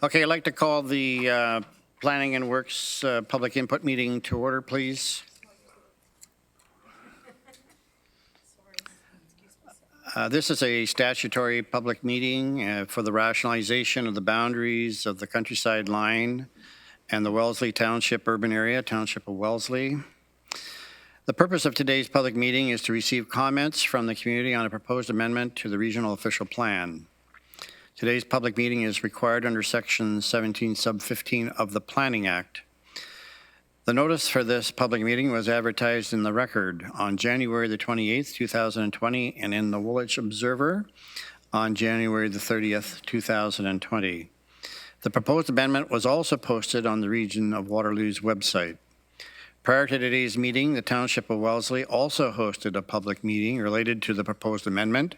Okay, I'd like to call the Planning and Works public input meeting to order, please. This is a statutory public meeting for the rationalization of the boundaries of the countryside line and the Wellesley Township urban area, Township of Wellesley. The purpose of today's public meeting is to receive comments from the community on a proposed amendment to the regional official plan. Today's public meeting is required under Section 17 sub 15 of the Planning Act. The notice for this public meeting was advertised in the Record on January the 28th, 2020, and in the Woolwich Observer on January the 30th, 2020. The proposed amendment was also posted on the Region of Waterloo's website. Prior to today's meeting, the Township of Wellesley also hosted a public meeting related to the proposed amendment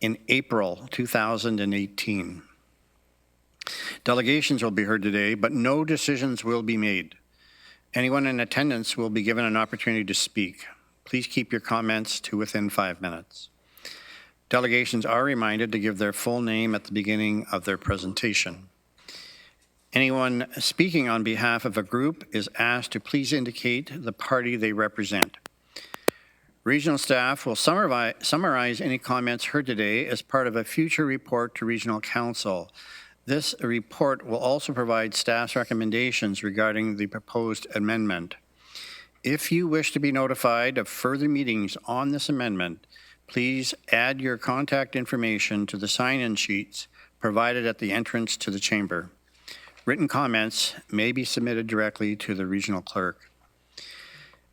in April 2018. Delegations will be heard today, but no decisions will be made. Anyone in attendance will be given an opportunity to speak. Please keep your comments to within 5 minutes. Delegations are reminded to give their full name at the beginning of their presentation. Anyone speaking on behalf of a group is asked to please indicate the party they represent. Regional staff will summarize any comments heard today as part of a future report to Regional Council. This report will also provide staff's recommendations regarding the proposed amendment. If you wish to be notified of further meetings on this amendment, please add your contact information to the sign-in sheets provided at the entrance to the chamber. Written comments may be submitted directly to the regional clerk.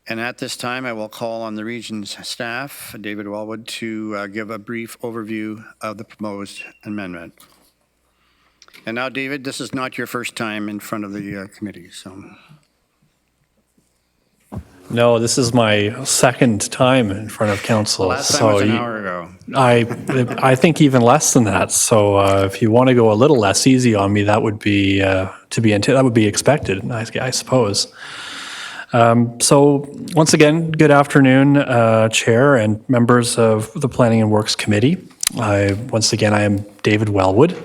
And at this time, I will call on the region's staff, David Welwood, to give a brief overview of the proposed amendment. And now, David, this is not your first time in front of the committee, so. No, this is my second time in front of council. Last time was an hour ago. I think even less than that. So if you want to go a little less easy on me, that would be that would be expected, I suppose. So once again, good afternoon, Chair and members of the Planning and Works Committee. Once again, I am David Welwood.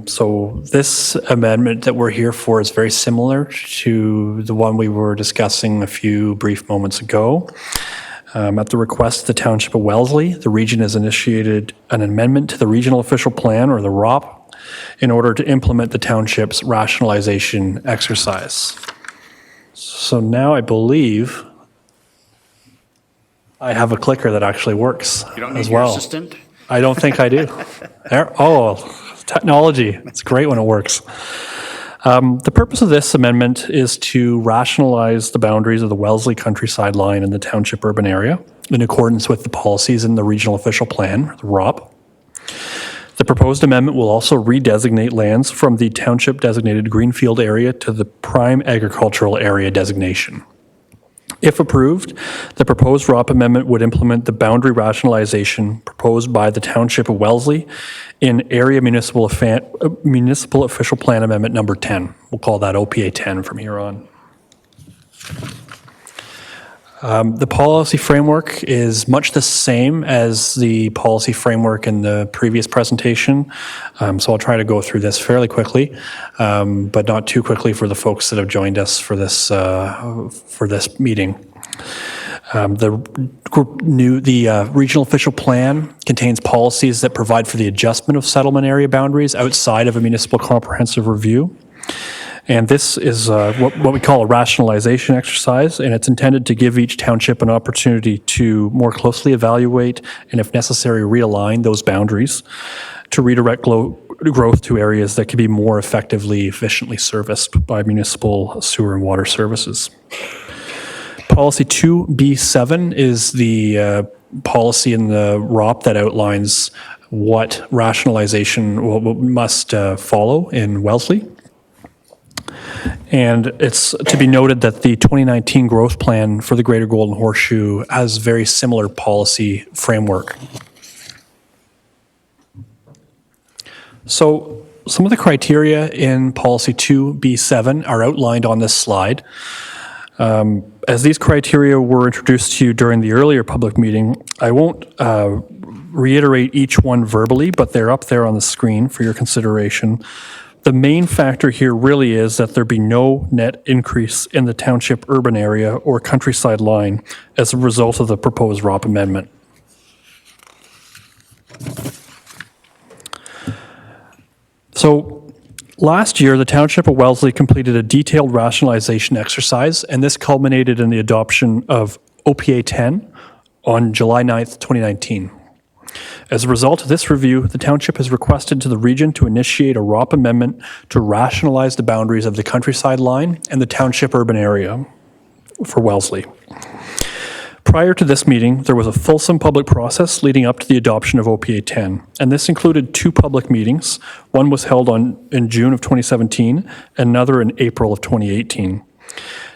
So this amendment that we're here for is very similar to the one we were discussing a few brief moments ago. At the request of the Township of Wellesley, the region has initiated an amendment to the Regional Official Plan, or the ROP, in order to implement the Township's rationalization exercise. So now I believe I have a clicker that actually works as well. You don't need your assistant? I don't think I do. Technology, it's great when it works. The purpose of this amendment is to rationalize the boundaries of the Wellesley countryside line in the Township urban area in accordance with the policies in the Regional Official Plan, the ROP. The proposed amendment will also redesignate lands from the Township designated Greenfield area to the Prime Agricultural Area designation. If approved, the proposed ROP amendment would implement the boundary rationalization proposed by the Township of Wellesley in Area Municipal Official Plan Amendment number 10. We'll call that OPA 10 from here on. The policy framework is much the same as the policy framework in the previous presentation, so I'll try to go through this fairly quickly, but not too quickly for the folks that have joined us for this meeting. The Regional Official Plan contains policies that provide for the adjustment of settlement area boundaries outside of a municipal comprehensive review. And this is what we call a rationalization exercise, and it's intended to give each township an opportunity to more closely evaluate and, if necessary, realign those boundaries to redirect growth to areas that can be more efficiently serviced by municipal sewer and water services. Policy 2B7 is the policy in the ROP that outlines what rationalization must follow in Wellesley. And it's to be noted that the 2019 growth plan for the Greater Golden Horseshoe has very similar policy framework. So some of the criteria in policy 2B7 are outlined on this slide. As these criteria were introduced to you during the earlier public meeting, I won't reiterate each one verbally, but they're up there on the screen for your consideration. The main factor here really is that there be no net increase in the township urban area or countryside line as a result of the proposed ROP amendment. So last year, the Township of Wellesley completed a detailed rationalization exercise, and this culminated in the adoption of OPA 10 on July 9th, 2019. As a result of this review, the Township has requested to the region to initiate a ROP amendment to rationalize the boundaries of the countryside line and the Township urban area for Wellesley. Prior to this meeting, there was a fulsome public process leading up to the adoption of OPA 10, and this included 2 public meetings. One was held in June of 2017, and another in April of 2018.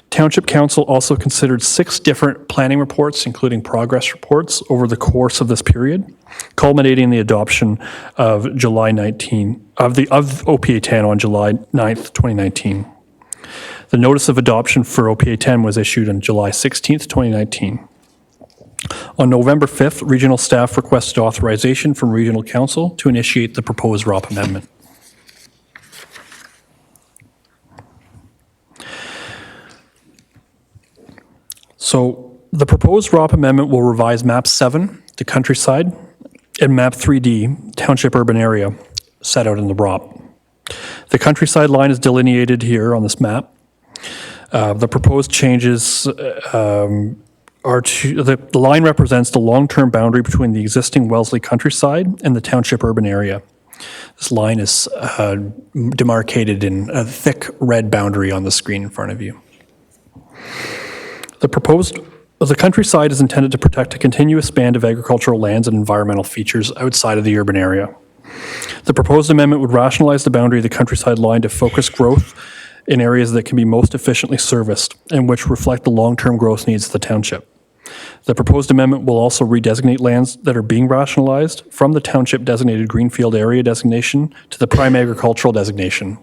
Township Council also considered 6 different planning reports, including progress reports, over the course of this period, culminating in the adoption of of OPA 10 on July 9th, 2019. The notice of adoption for OPA 10 was issued on July 16th, 2019. On November 5th, regional staff requested authorization from regional council to initiate the proposed ROP amendment. So the proposed ROP amendment will revise map 7, the countryside, and map 3D, township urban area, set out in the ROP. The countryside line is delineated here on this map. The proposed changes the line represents the long-term boundary between the existing Wellesley countryside and the township urban area. This line is demarcated in a thick red boundary on the screen in front of you. The countryside is intended to protect a continuous band of agricultural lands and environmental features outside of the urban area. The proposed amendment would rationalize the boundary of the countryside line to focus growth in areas that can be most efficiently serviced and which reflect the long-term growth needs of the township. The proposed amendment will also redesignate lands that are being rationalized from the township designated greenfield area designation to the prime agricultural designation.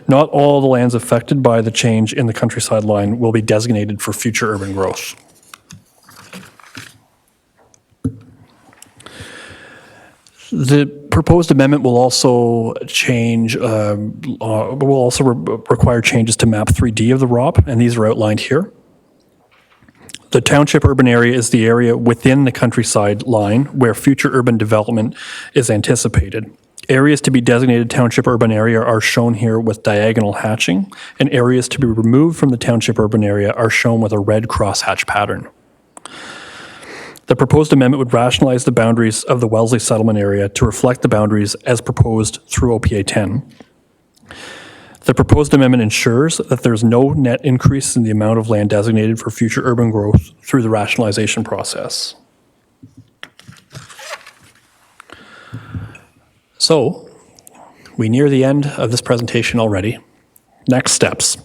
Not all the lands affected by the change in the countryside line will be designated for future urban growth. The proposed amendment will also require changes to map 3D of the ROP, and these are outlined here. The township urban area is the area within the countryside line where future urban development is anticipated. Areas to be designated township urban area are shown here with diagonal hatching, and areas to be removed from the township urban area are shown with a red crosshatch pattern. The proposed amendment would rationalize the boundaries of the Wellesley settlement area to reflect the boundaries as proposed through OPA 10. The proposed amendment ensures that there is no net increase in the amount of land designated for future urban growth through the rationalization process. So, we near the end of this presentation already. Next steps.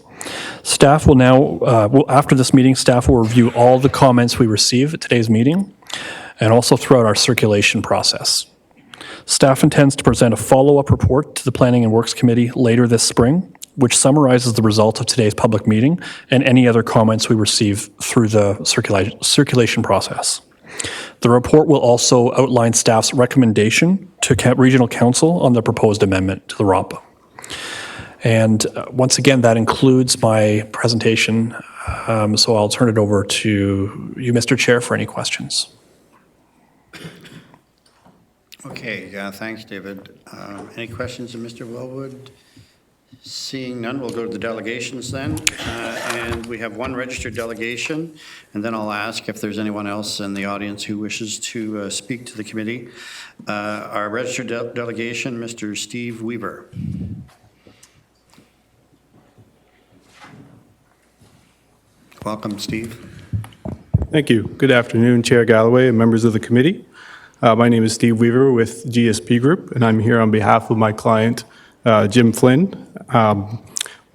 Staff will now, after this meeting, staff will review all the comments we receive at today's meeting and also throughout our circulation process. Staff intends to present a follow-up report to the Planning and Works Committee later this spring, which summarizes the result of today's public meeting and any other comments we receive through the circulation process. The report will also outline staff's recommendation to Regional Council on the proposed amendment to the ROP. And once again, that includes my presentation, so I'll turn it over to you, Mr. Chair, for any questions. Okay, thanks, David. Any questions of Mr. Welwood? Seeing none, we'll go to the delegations then. And we have one registered delegation, and then I'll ask if there's anyone else in the audience who wishes to speak to the committee. Our registered delegation, Mr. Steve Wever. Welcome, Steve. Thank you. Good afternoon, Chair Galloway and members of the committee. My name is Steve Wever with GSP Group, and I'm here on behalf of my client, Jim Flynn.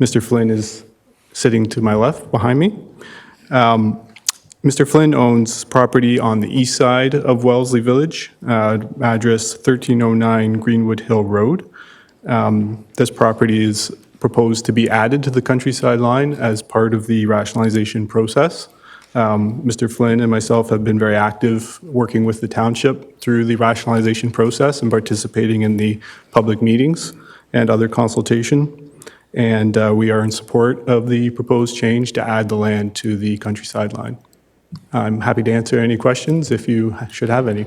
Mr. Flynn is sitting to my left behind me. Mr. Flynn owns property on the east side of Wellesley Village, address 1309 Greenwood Hill Road. This property is proposed to be added to the countryside line as part of the rationalization process. Mr. Flynn and myself have been very active working with the township through the rationalization process and participating in the public meetings. and other consultation. And we are in support of the proposed change to add the land to the countryside line. I'm happy to answer any questions if you should have any.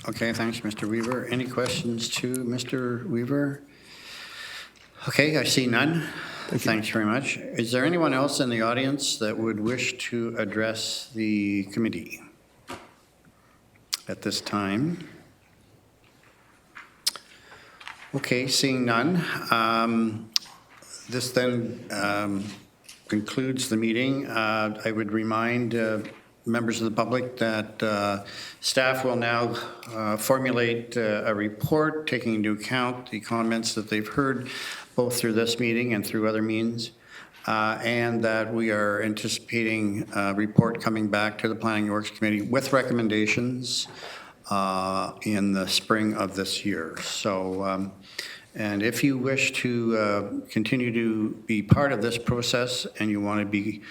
Okay, thanks, Mr. Wever. Any questions to Mr. Wever? Okay, I see none. Thanks very much. Is there anyone else in the audience that would wish to address the committee at this time? Okay, seeing none. This then concludes the meeting. I would remind members of the public that staff will now formulate a report taking into account the comments that they've heard both through this meeting and through other means, and that we are anticipating a report coming back to the Planning and Works Committee with recommendations in the spring of this year. So, and if you wish to continue to be part of this process and you want to be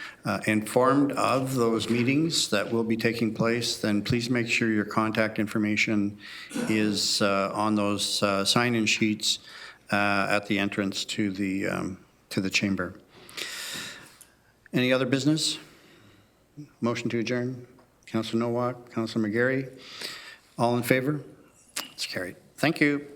informed of those meetings that will be taking place, then please make sure your contact information is on those sign-in sheets at the entrance to the chamber. Any other business? Motion to adjourn. Councillor Nowak, Councillor McGarry. All in favor? It's carried. Thank you.